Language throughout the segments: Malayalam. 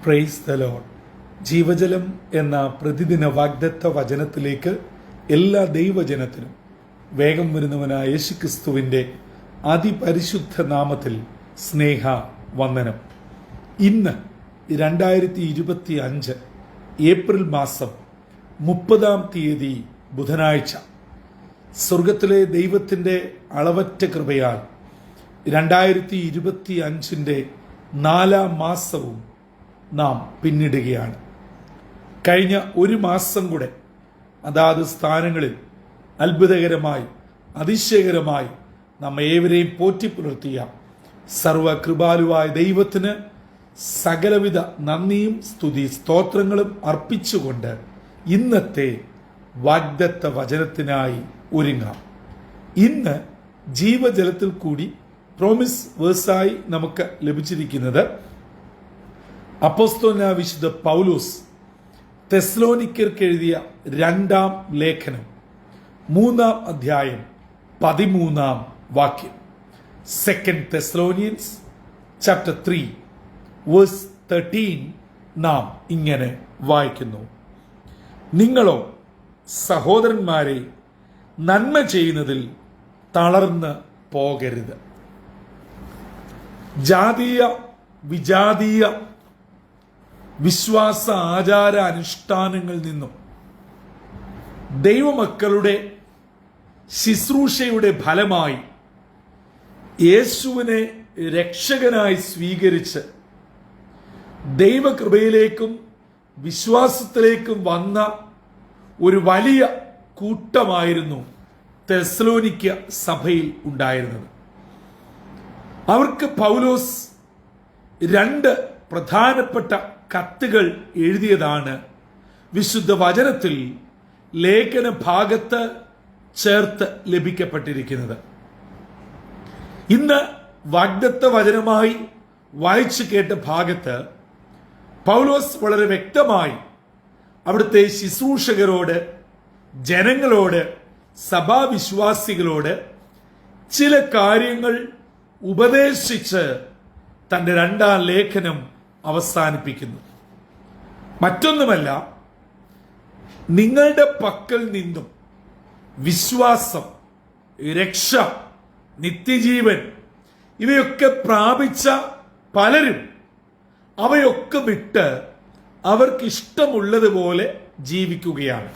Praise the Lord. ജീവജലം എന്ന പ്രതിദിന വാഗ്ദത്ത വചനത്തിലേക്ക് എല്ലാ ദൈവജനത്തിനും വേഗം വരുന്നവനായ യേശുക്രിസ്തുവിൻ്റെ അതിപരിശുദ്ധ നാമത്തിൽ സ്നേഹ വന്ദനം. ഇന്ന് 2025 ഏപ്രിൽ മാസം 30 ബുധനാഴ്ച. സ്വർഗത്തിലെ ദൈവത്തിൻ്റെ അളവറ്റ കൃപയാൽ 2025 4 മാസവും നാം പിന്നിടുകയാണ്. കഴിഞ്ഞ ഒരു മാസം കൂടെ അതാത് സ്ഥാനങ്ങളിൽ അത്ഭുതകരമായി അതിശയകരമായി നാം ഏവരെയും പോറ്റിപ്പുലർത്തിയ സർവകൃപാലുവായ ദൈവത്തിന് സകലവിധ നന്ദിയും സ്തുതി സ്തോത്രങ്ങളും അർപ്പിച്ചുകൊണ്ട് ഇന്നത്തെ വാഗ്ദത്ത വചനത്തിനായി ഒരുങ്ങാം. ഇന്ന് ജീവജലത്തിൽ കൂടി പ്രോമിസ് വേഴ്സായി നമുക്ക് ലഭിച്ചിരിക്കുന്നത് അപ്പോസ്തലനായ വിശുദ്ധ പൗലോസ് തെസ്സലോനിക്കർക്ക് എഴുതിയ 2-ാം ലേഖനം 3-ാം അധ്യായം 13-ാം വാക്യം. 2 Thessalonians chapter 3 verse 13 നാം ഇങ്ങനെ വായിക്കുന്നു: നിങ്ങളോ സഹോദരന്മാരെ നന്മ ചെയ്യുന്നതിൽ തളർന്ന് പോകരുത്. ജാതീയ വിജാതീയ വിശ്വാസ ആചാര അനുഷ്ഠാനങ്ങളിൽ നിന്നും ദൈവമക്കളുടെ ശുശ്രൂഷയുടെ ഫലമായി യേശുവിനെ രക്ഷകനായി സ്വീകരിച്ച് ദൈവകൃപയിലേക്കും വിശ്വാസത്തിലേക്കും വന്ന ഒരു വലിയ കൂട്ടമായിരുന്നു തെസ്സലോനിക്ക സഭയിൽ ഉണ്ടായിരുന്നത്. അവർക്ക് പൗലോസ് 2 പ്രധാനപ്പെട്ട കത്തുകൾ എഴുതിയതാണ് വിശുദ്ധ വചനത്തിൽ ലേഖന ഭാഗത്ത് ചേർത്ത് ലഭിക്കപ്പെട്ടിരിക്കുന്നത്. ഇന്ന് വാഗ്ദത്ത വചനമായി വായിച്ചു കേട്ട ഭാഗത്ത് പൗലോസ് വളരെ വ്യക്തമായി അവിടുത്തെ ശുശ്രൂഷകരോട്, ജനങ്ങളോട്, സഭാവിശ്വാസികളോട് ചില കാര്യങ്ങൾ ഉപദേശിച്ച് തൻ്റെ 2-ാം ലേഖനം അവസാനിപ്പിക്കുന്നു. മറ്റൊന്നുമല്ല, നിങ്ങളുടെ പക്കൽ നിന്നും വിശ്വാസം, രക്ഷ, നിത്യജീവൻ ഇവയൊക്കെ പ്രാപിച്ച പലരും അവയൊക്കെ വിട്ട് അവർക്കിഷ്ടമുള്ളതുപോലെ ജീവിക്കുകയാണ്.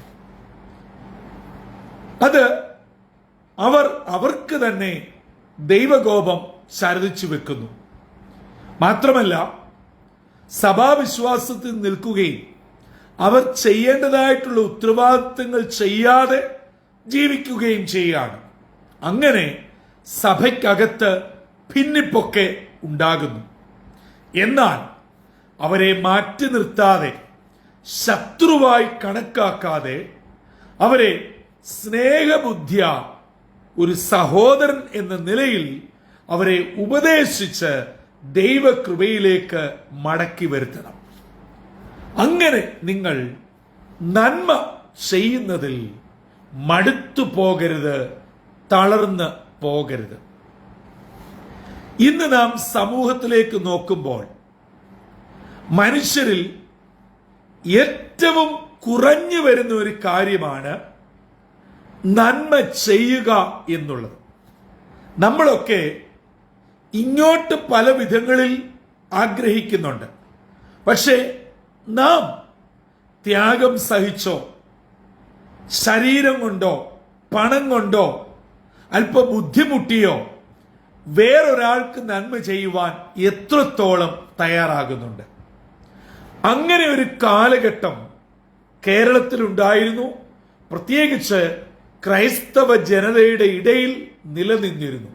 അത് അവർക്ക് തന്നെ ദൈവകോപം ശരദിച്ചു വെക്കുന്നു. മാത്രമല്ല, സഭാവിശ്വാസത്തിൽ നിൽക്കുകയും അവർ ചെയ്യേണ്ടതായിട്ടുള്ള ഉത്തരവാദിത്തങ്ങൾ ചെയ്യാതെ ജീവിക്കുകയും ചെയ്യുകയാണ്. അങ്ങനെ സഭയ്ക്കകത്ത് ഭിന്നിപ്പൊക്കെ ഉണ്ടാകുന്നു. എന്നാൽ അവരെ മാറ്റി നിർത്താതെ, ശത്രുവായി കണക്കാക്കാതെ, അവരെ സ്നേഹബുദ്ധിയ ഒരു സഹോദരൻ എന്ന നിലയിൽ അവരെ ഉപദേശിച്ച് ദൈവകൃപയിലേക്ക് മടക്കി വരുത്തണം. അങ്ങനെ നിങ്ങൾ നന്മ ചെയ്യുന്നതിൽ മടുത്തു പോകരുത്, തളർന്ന് പോകരുത്. ഇന്ന് നാം സമൂഹത്തിലേക്ക് നോക്കുമ്പോൾ മനുഷ്യരിൽ ഏറ്റവും കുറഞ്ഞു വരുന്ന ഒരു കാര്യമാണ് നന്മ ചെയ്യുക എന്നുള്ളത്. നമ്മളൊക്കെ ഇങ്ങോട്ട് പല വിധങ്ങളിൽ ആഗ്രഹിക്കുന്നുണ്ട്. പക്ഷേ നാം ത്യാഗം സഹിച്ചോ, ശരീരം കൊണ്ടോ, പണം കൊണ്ടോ, അല്പം ബുദ്ധിമുട്ടിയോ വേറൊരാൾക്ക് നന്മ ചെയ്യുവാൻ എത്രത്തോളം തയ്യാറാകുന്നുണ്ട്? അങ്ങനെ ഒരു കാലഘട്ടം കേരളത്തിലുണ്ടായിരുന്നു. പ്രത്യേകിച്ച് ക്രൈസ്തവ ജനതയുടെ ഇടയിൽ നിലനിന്നിരുന്നു.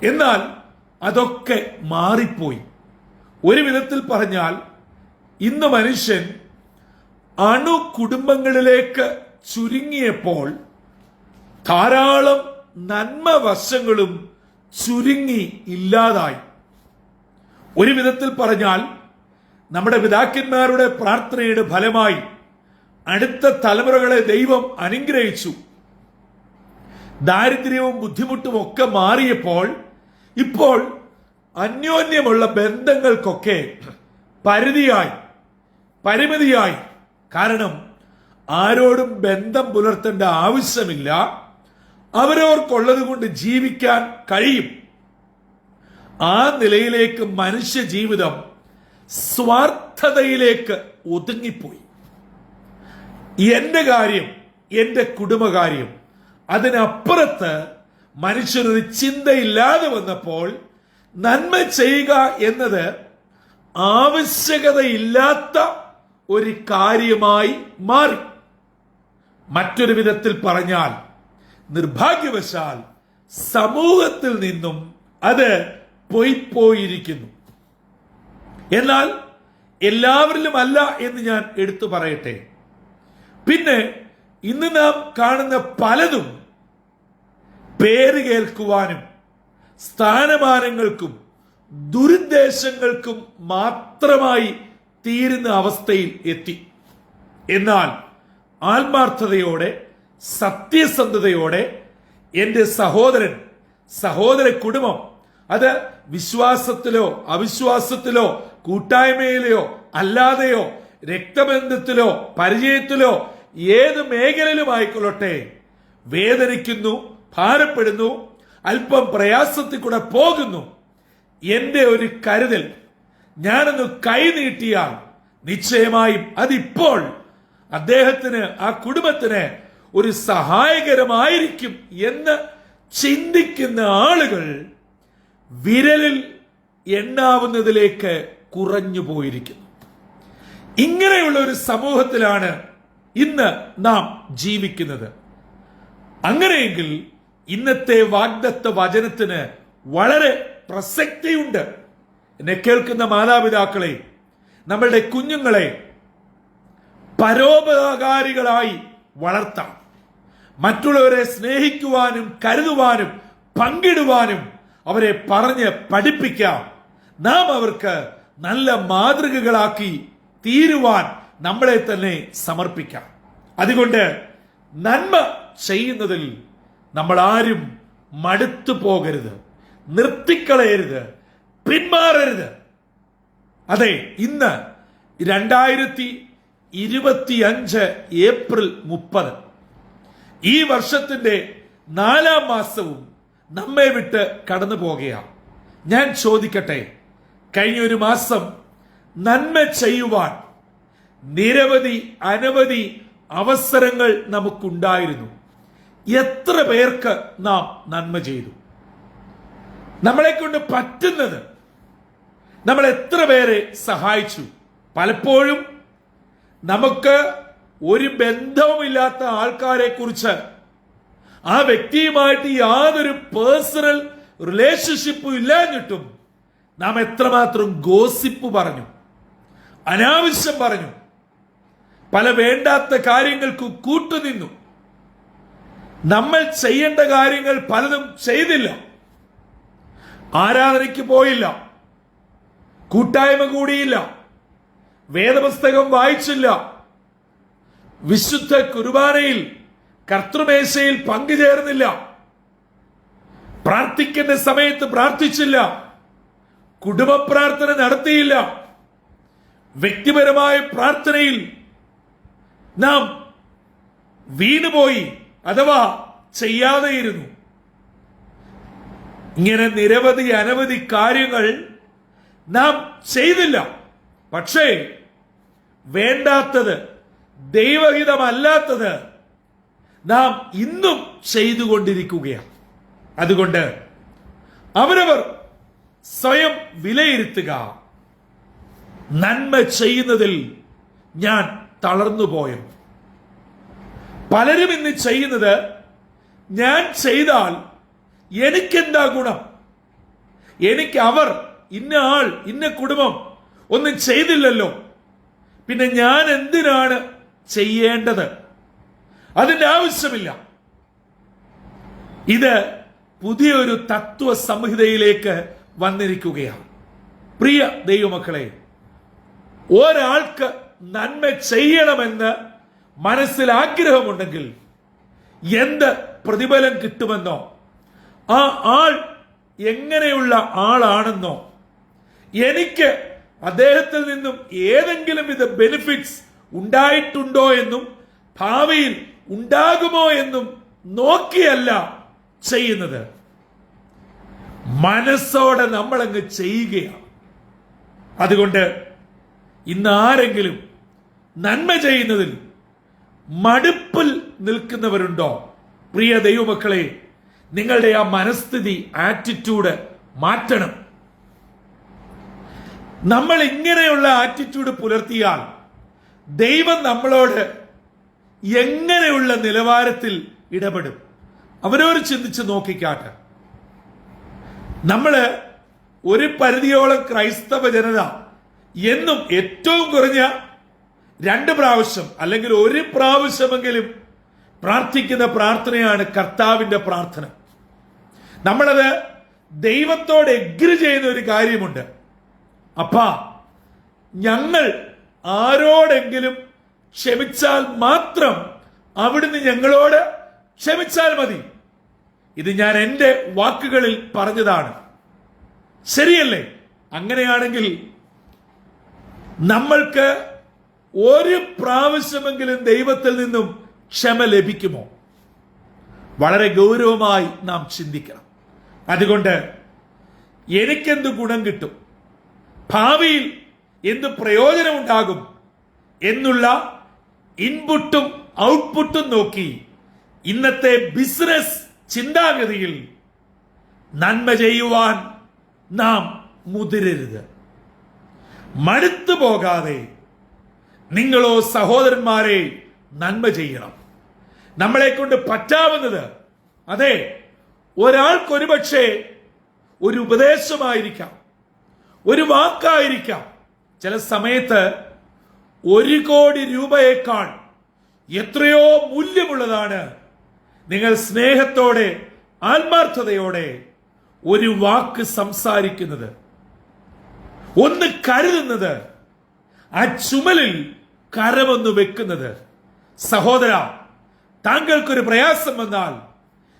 എന്നാൽ അതൊക്കെ മാറിപ്പോയി. ഒരു വിധത്തിൽ പറഞ്ഞാൽ ഇന്ന് മനുഷ്യൻ അണു കുടുംബങ്ങളിലേക്ക് ചുരുങ്ങിയപ്പോൾ ധാരാളം നന്മ വശങ്ങളും ചുരുങ്ങി ഇല്ലാതായി. ഒരു വിധത്തിൽ പറഞ്ഞാൽ നമ്മുടെ പിതാക്കന്മാരുടെ പ്രാർത്ഥനയുടെ ഫലമായി അടുത്ത തലമുറകളെ ദൈവം അനുഗ്രഹിച്ചു. ദാരിദ്ര്യവും ബുദ്ധിമുട്ടും ഒക്കെ മാറിയപ്പോൾ ഇപ്പോൾ അന്യോന്യമുള്ള ബന്ധങ്ങൾക്കൊക്കെ പരിമിതിയായി. കാരണം ആരോടും ബന്ധം പുലർത്തേണ്ട ആവശ്യമില്ല. അവരവർക്കുള്ളത് കൊണ്ട് ജീവിക്കാൻ കഴിയും. ആ നിലയിലേക്ക് മനുഷ്യ ജീവിതം സ്വാർത്ഥതയിലേക്ക് ഒതുങ്ങിപ്പോയി. എന്റെ കാര്യം, എന്റെ കുടുംബകാര്യം, അതിനപ്പുറത്ത് മനുഷ്യരൊരു ചിന്തയില്ലാതെ വന്നപ്പോൾ നന്മ ചെയ്യുക എന്നത് ആവശ്യകതയില്ലാത്ത ഒരു കാര്യമായി മാറി. മറ്റൊരു വിധത്തിൽ പറഞ്ഞാൽ, നിർഭാഗ്യവശാൽ സമൂഹത്തിൽ നിന്നും അത് പോയിരിക്കുന്നു. എന്നാൽ എല്ലാവരിലും അല്ല എന്ന് ഞാൻ എടുത്തു പറയട്ടെ. പിന്നെ ഇന്ന് നാം കാണുന്ന പലതും പേര് കേൾക്കുവാനും സ്ഥാനമാനങ്ങൾക്കും ദുരുദ്ദേശങ്ങൾക്കും മാത്രമായി തീരുന്ന അവസ്ഥയിൽ എത്തി. എന്നാൽ ആത്മാർത്ഥതയോടെ, സത്യസന്ധതയോടെ എന്റെ സഹോദര കുടുംബം, അത് വിശ്വാസത്തിലോ അവിശ്വാസത്തിലോ കൂട്ടായ്മയിലോ അല്ലാതെയോ രക്തബന്ധത്തിലോ പരിചയത്തിലോ ഏത് മേഖലയിലും ആയിക്കൊള്ളട്ടെ, വേദനിക്കുന്നു, ഭാരപ്പെടുന്നു, അല്പം പ്രയാസത്തിൽ കൂടെ പോകുന്നു. എന്റെ ഒരു കരുതൽ, ഞാനൊന്ന് കൈ നീട്ടിയാൽ നിശ്ചയമായും അതിപ്പോൾ അദ്ദേഹത്തിന്, ആ കുടുംബത്തിന് ഒരു സഹായകരമായിരിക്കും എന്ന് ചിന്തിക്കുന്ന ആളുകൾ വിരലിൽ എണ്ണാവുന്നതിലേക്ക് കുറഞ്ഞു പോയിരിക്കുന്നു. ഇങ്ങനെയുള്ള ഒരു സമൂഹത്തിലാണ് ഇന്ന് നാം ജീവിക്കുന്നത്. അങ്ങനെയെങ്കിൽ ഇന്നത്തെ വാഗ്ദത്ത വചനത്തിന് വളരെ പ്രസക്തിയുണ്ട്. എന്നെ കേൾക്കുന്ന മാതാപിതാക്കളെ, നമ്മളുടെ കുഞ്ഞുങ്ങളെ പരോപകാരികളായി വളർത്താം. മറ്റുള്ളവരെ സ്നേഹിക്കുവാനും കരുതുവാനും പങ്കിടുവാനും അവരെ പറഞ്ഞ് പഠിപ്പിക്കാം. നാം അവർക്ക് നല്ല മാതൃകകളാക്കി തീരുവാൻ നമ്മളെ തന്നെ സമർപ്പിക്കാം. അതുകൊണ്ട് നന്മ ചെയ്യുന്നതിൽ നമ്മൾ ആരും മടുത്തു പോകരുത്, നിർത്തിക്കളയരുത്, പിന്മാറരുത്. അതെ, ഇന്ന് 2025 ഏപ്രിൽ 30, ഈ വർഷത്തിന്റെ 4ാം മാസവും നമ്മെ വിട്ട് കടന്നു പോകുകയാണ്. ഞാൻ ചോദിക്കട്ടെ, കഴിഞ്ഞ ഒരു മാസം നന്മ ചെയ്യുവാൻ അനവധി അവസരങ്ങൾ നമുക്കുണ്ടായിരുന്നു. എത്ര പേർക്ക് നാം നന്മ ചെയ്തു? നമ്മളെ കൊണ്ട് പറ്റുന്നത് നമ്മൾ എത്ര പേരെ സഹായിച്ചു? പലപ്പോഴും നമുക്ക് ഒരു ബന്ധവുമില്ലാത്ത ആൾക്കാരെ കുറിച്ച്, ആ വ്യക്തിയുമായിട്ട് യാതൊരു പേഴ്സണൽ റിലേഷൻഷിപ്പും ഇല്ലാഞ്ഞിട്ടും നാം എത്രമാത്രം ഗോസിപ്പ് പറഞ്ഞു, അനാവശ്യം പറഞ്ഞു, പല വേണ്ടാത്ത കാര്യങ്ങൾക്ക് കൂട്ടുനിന്നു. നമ്മൾ ചെയ്യേണ്ട കാര്യങ്ങൾ പലതും ചെയ്തില്ല. ആരാധനയ്ക്ക് പോയില്ല, കൂട്ടായ്മ കൂടിയില്ല, വേദപുസ്തകം വായിച്ചില്ല, വിശുദ്ധ കുർബാനയിൽ കർത്തൃമേശയിൽ പങ്കുചേർന്നില്ല, പ്രാർത്ഥിക്കേണ്ട സമയത്ത് പ്രാർത്ഥിച്ചില്ല, കുടുംബ പ്രാർത്ഥന നടത്തിയില്ല, വ്യക്തിപരമായ പ്രാർത്ഥനയിൽ നാം വീണുപോയി അഥവാ ചെയ്യാതെയിരുന്നു. ഇങ്ങനെ അനവധി കാര്യങ്ങൾ നാം ചെയ്തില്ല. പക്ഷേ വേണ്ടാത്തത്, ദൈവഹിതമല്ലാത്തത് നാം ഇന്നും ചെയ്തുകൊണ്ടിരിക്കുകയാണ്. അതുകൊണ്ട് അവരവർ സ്വയം വിലയിരുത്തുക. നന്മ ചെയ്യുന്നതിൽ ഞാൻ തളർന്നുപോയോ? പലരും ഇന്ന് ചെയ്യുന്നത്, ഞാൻ ചെയ്താൽ എനിക്കെന്താ ഗുണം? എനിക്ക് ഇന്ന ആൾ, ഇന്ന കുടുംബം ഒന്നും ചെയ്തില്ലല്ലോ, പിന്നെ ഞാൻ എന്തിനാണ് ചെയ്യേണ്ടത്? അതിന്റെ ആവശ്യമില്ല. ഇത് പുതിയൊരു തത്വ സംഹിതയിലേക്ക് വന്നിരിക്കുകയാണ്. പ്രിയ ദൈവമക്കളെ, ഒരാൾക്ക് നന്മ ചെയ്യണമെന്ന് മനസ്സിൽ ആഗ്രഹമുണ്ടെങ്കിൽ എന്ത് പ്രതിഫലം കിട്ടുമെന്നോ, ആ ആൾ എങ്ങനെയുള്ള ആളാണെന്നോ, എനിക്ക് അദ്ദേഹത്തിൽ നിന്നും ഏതെങ്കിലും വിധ ബെനിഫിറ്റ്സ് ഉണ്ടായിട്ടുണ്ടോ എന്നും ഭാവിയിൽ ഉണ്ടാകുമോ എന്നും നോക്കിയല്ല ചെയ്യുന്നത്. മനസ്സോടെ നമ്മളങ്ങ് ചെയ്യുകയാണ്. അതുകൊണ്ട് ഇന്ന് ആരെങ്കിലും നന്മ ചെയ്യുന്നതിൽ മടുപ്പിൽ നിൽക്കുന്നവരുണ്ടോ? പ്രിയ ദൈവമക്കളെ, നിങ്ങളുടെ ആ മനസ്ഥിതി, ആറ്റിറ്റ്യൂഡ് മാറ്റണം. നമ്മൾ ഇങ്ങനെയുള്ള ആറ്റിറ്റ്യൂഡ് പുലർത്തിയാൽ ദൈവം നമ്മളോട് എങ്ങനെയുള്ള നിലവാരത്തിൽ ഇടപെടും? അവരോട് ചിന്തിച്ച് നോക്കിക്കാട്ടെ. നമ്മള് ഒരു പരിധിയോളം ക്രൈസ്തവ ജനത എന്നും ഏറ്റവും കുറഞ്ഞ 2 പ്രാവശ്യം അല്ലെങ്കിൽ 1 പ്രാവശ്യമെങ്കിലും പ്രാർത്ഥിക്കുന്ന പ്രാർത്ഥനയാണ് കർത്താവിന്റെ പ്രാർത്ഥന. നമ്മളത് ദൈവത്തോട് എഗ്രി ചെയ്യുന്ന ഒരു കാര്യമുണ്ട്. അപ്പാ, ഞങ്ങൾ ആരോടെങ്കിലും ക്ഷമിച്ചാൽ മാത്രം അവിടുന്ന് ഞങ്ങളോട് ക്ഷമിച്ചാൽ മതി. ഇത് ഞാൻ എൻ്റെ വാക്കുകളിൽ പറഞ്ഞതാണ്. ശരിയല്ലേ? അങ്ങനെയാണെങ്കിൽ നമ്മൾക്ക് 1 പ്രാവശ്യമെങ്കിലും ദൈവത്തിൽ നിന്നും ക്ഷമ ലഭിക്കുമോ? വളരെ ഗൗരവമായി നാം ചിന്തിക്കണം. അതുകൊണ്ട് എനിക്കെന്ത് ഗുണം കിട്ടും, ഭാവിയിൽ എന്ത് പ്രയോജനമുണ്ടാകും എന്നുള്ള ഇൻപുട്ടും ഔട്ട്പുട്ടും നോക്കി ഇന്നത്തെ ബിസിനസ് ചിന്താഗതിയിൽ നന്മ ചെയ്യുവാൻ നാം മുതിരരുത്. മടുത്തു പോകാതെ നിങ്ങളോ സഹോദരന്മാരെ നന്മ ചെയ്യണം. നമ്മളെ കൊണ്ട് പറ്റാവുന്നത്, അതെ, ഒരാൾക്കൊരുപക്ഷെ ഒരു ഉപദേശമായിരിക്കാം, ഒരു വാക്കായിരിക്കാം. ചില സമയത്ത് 1 കോടി രൂപയേക്കാൾ എത്രയോ മൂല്യമുള്ളതാണ് നിങ്ങൾ സ്നേഹത്തോടെ, ആത്മാർത്ഥതയോടെ ഒരു വാക്ക് സംസാരിക്കുന്നത്, ഒന്ന് കരുതുന്നത്, ആ ചുമലിൽ കരമൊന്ന് വെക്കുന്നത്. സഹോദര, താങ്കൾക്കൊരു പ്രയാസം വന്നാൽ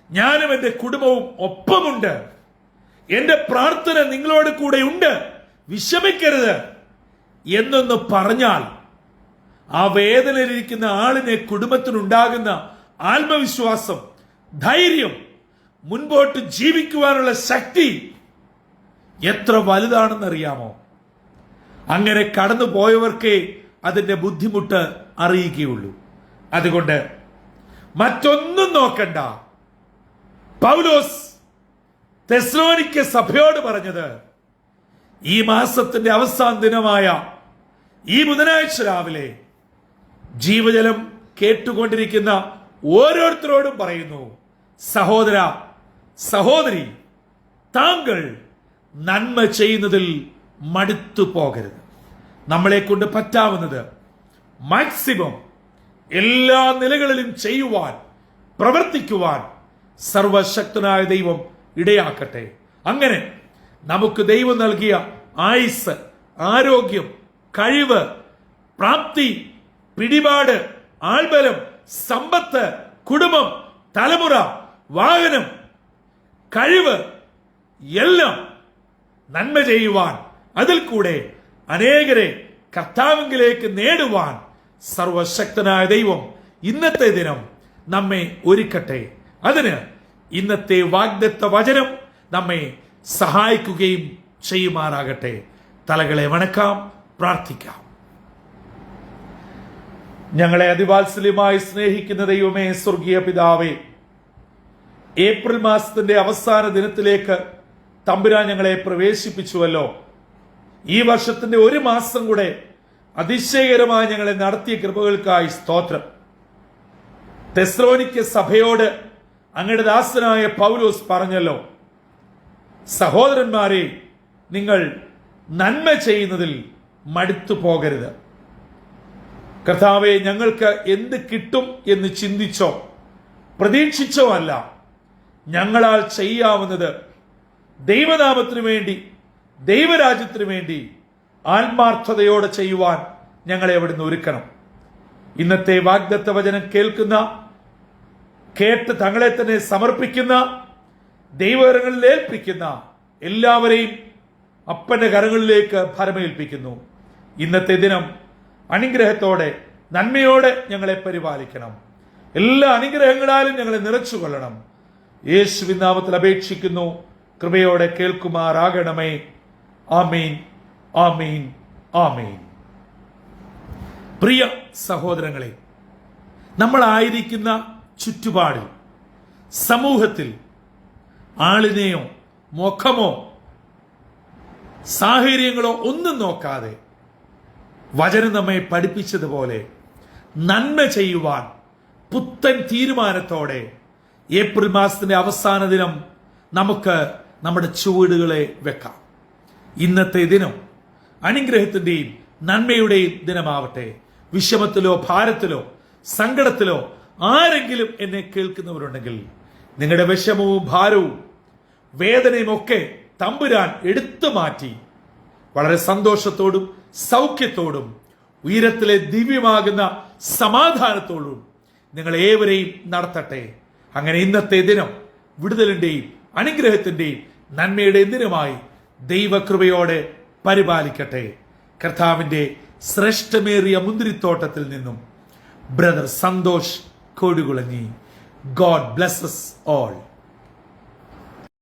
ഞാനും എൻ്റെ കുടുംബവും ഒപ്പമുണ്ട്, എന്റെ പ്രാർത്ഥന നിങ്ങളോട് കൂടെ ഉണ്ട്, വിഷമിക്കരുത് എന്നൊന്ന് പറഞ്ഞാൽ ആ വേദനയിലിരിക്കുന്ന ആളിനെ കുടുംബത്തിനുണ്ടാകുന്ന ആത്മവിശ്വാസം, ധൈര്യം, മുൻപോട്ട് ജീവിക്കുവാനുള്ള ശക്തി എത്ര വലുതാണെന്നറിയാമോ? അങ്ങനെ കടന്നു പോയവർക്കേ അതിന്റെ ബുദ്ധിമുട്ട് അറിയുകയുള്ളൂ. അതുകൊണ്ട് മറ്റൊന്നും നോക്കണ്ട. പൗലോസ് തെസ്സലോനിക്ക സഭയോട് പറഞ്ഞത്, ഈ മാസത്തിന്റെ അവസാന ദിനമായ ഈ ബുധനാഴ്ച രാവിലെ ജീവജലം കേട്ടുകൊണ്ടിരിക്കുന്ന ഓരോരുത്തരോടും പറയുന്നു, സഹോദര, സഹോദരി, താങ്കൾ നന്മ ചെയ്യുന്നതിൽ മടുത്തു പോകരുത്. നമ്മളെ കൊണ്ട് പറ്റാവുന്നത് മാക്സിമം എല്ലാ നിലകളിലും ചെയ്യുവാൻ, പ്രവർത്തിക്കുവാൻ സർവശക്തനായ ദൈവം ഇടയാക്കട്ടെ. അങ്ങനെ നമുക്ക് ദൈവം നൽകിയ ആയുസ്, ആരോഗ്യം, കഴിവ്, പ്രാപ്തി, പിടിപാട്, ആൾബലം, സമ്പത്ത്, കുടുംബം, തലമുറ, വാഹനം, കഴിവ് എല്ലാം നന്മ ചെയ്യുവാൻ, അതിൽ കൂടെ അനേകരെ കർത്താവിലേക്ക് നേടുവാൻ സർവശക്തനായ ദൈവം ഇന്നത്തെ ദിനം നമ്മെ ഒരുക്കട്ടെ. അതിന് ഇന്നത്തെ വാഗ്ദത്ത വചനം നമ്മെ സഹായിക്കുകയും ചെയ്യുമാറാകട്ടെ. തലകളെ വണക്കാം, പ്രാർത്ഥിക്കാം. ഞങ്ങളെ അതിവാത്സല്യമായി സ്നേഹിക്കുന്ന ദൈവമേ, സ്വർഗീയ പിതാവേ, ഏപ്രിൽ മാസത്തിന്റെ അവസാന ദിനത്തിലേക്ക് തമ്പുരാൻ ഞങ്ങളെ പ്രവേശിപ്പിച്ചുവല്ലോ. ഈ വർഷത്തിന്റെ 1 മാസം കൂടെ അതിശയകരമായി ഞങ്ങളെ നടത്തിയ കൃപകൾക്കായി സ്തോത്രം. തെസ്സലോനിക്ക സഭയോട് അങ്ങയുടെ ദാസനായ പൗലോസ് പറഞ്ഞല്ലോ, സഹോദരന്മാരെ, നിങ്ങൾ നന്മ ചെയ്യുന്നതിൽ മടുത്തു പോകരുത്. കർത്താവെ, ഞങ്ങൾക്ക് എന്ത് കിട്ടും എന്ന് ചിന്തിച്ചോ പ്രതീക്ഷിച്ചോ അല്ല, ഞങ്ങളാൽ ചെയ്യാവുന്നത് ദൈവനാമത്തിനു വേണ്ടി, ദൈവരാജ്യത്തിനു വേണ്ടി ആത്മാർത്ഥതയോടെ ചെയ്യുവാൻ ഞങ്ങളെ അവിടുന്ന് ഒരുക്കണം. ഇന്നത്തെ വാഗ്ദത്ത വചനം കേട്ട് തങ്ങളെ തന്നെ സമർപ്പിക്കുന്ന, ദൈവകരങ്ങളിൽ ഏൽപ്പിക്കുന്ന എല്ലാവരെയും അപ്പന്റെ കരങ്ങളിലേക്ക് ഭരമേൽപ്പിക്കുന്നു. ഇന്നത്തെ ദിനം അനുഗ്രഹത്തോടെ നന്മയോടെ ഞങ്ങളെ പരിപാലിക്കണം. എല്ലാ അനുഗ്രഹങ്ങളാലും ഞങ്ങളെ നിറച്ചുകൊള്ളണം. യേശുവിൻ നാമത്തിൽ അപേക്ഷിക്കുന്നു. കൃപയോടെ കേൾക്കുമാറാകണമേ. ആമീൻ, ആമീൻ, ആമീൻ. പ്രിയ സഹോദരങ്ങളെ, നമ്മളായിരിക്കുന്ന ചുറ്റുപാടിൽ, സമൂഹത്തിൽ ആളിനെയോ മുഖമോ സാഹചര്യങ്ങളോ ഒന്നും നോക്കാതെ വചനം നമ്മെ പഠിപ്പിച്ചതുപോലെ നന്മ ചെയ്യുവാൻ പുത്തൻ തീരുമാനത്തോടെ ഏപ്രിൽ മാസത്തിന്റെ അവസാന ദിനം നമുക്ക് നമ്മുടെ ചുവടുകളെ വെക്കാം. ഇന്നത്തെ ദിനം അനുഗ്രഹത്തിന്റെയും നന്മയുടെയും ദിനമാവട്ടെ. വിഷമത്തിലോ ഭാരത്തിലോ സങ്കടത്തിലോ ആരെങ്കിലും എന്നെ കേൾക്കുന്നവരുണ്ടെങ്കിൽ നിങ്ങളുടെ വിഷമവും ഭാരവും വേദനയും ഒക്കെ തമ്പുരാൻ എടുത്തു മാറ്റി വളരെ സന്തോഷത്തോടും സൗഖ്യത്തോടും ഉയരത്തിലെ ദിവ്യമാകുന്ന സമാധാനത്തോടും നിങ്ങളേവരെയും നടത്തട്ടെ. അങ്ങനെ ഇന്നത്തെ ദിനം വിടുതലിന്റെയും അനുഗ്രഹത്തിന്റെയും നന്മയുടെയും ദിനമായി ദൈവകൃപയോടെ പരിപാലിക്കട്ടെ. കർത്താവിന്റെ ശ്രേഷ്ഠമേറിയ മുന്തിരിത്തോട്ടത്തിൽ നിന്നും brother Santhosh Kodukulangi. God blesses all.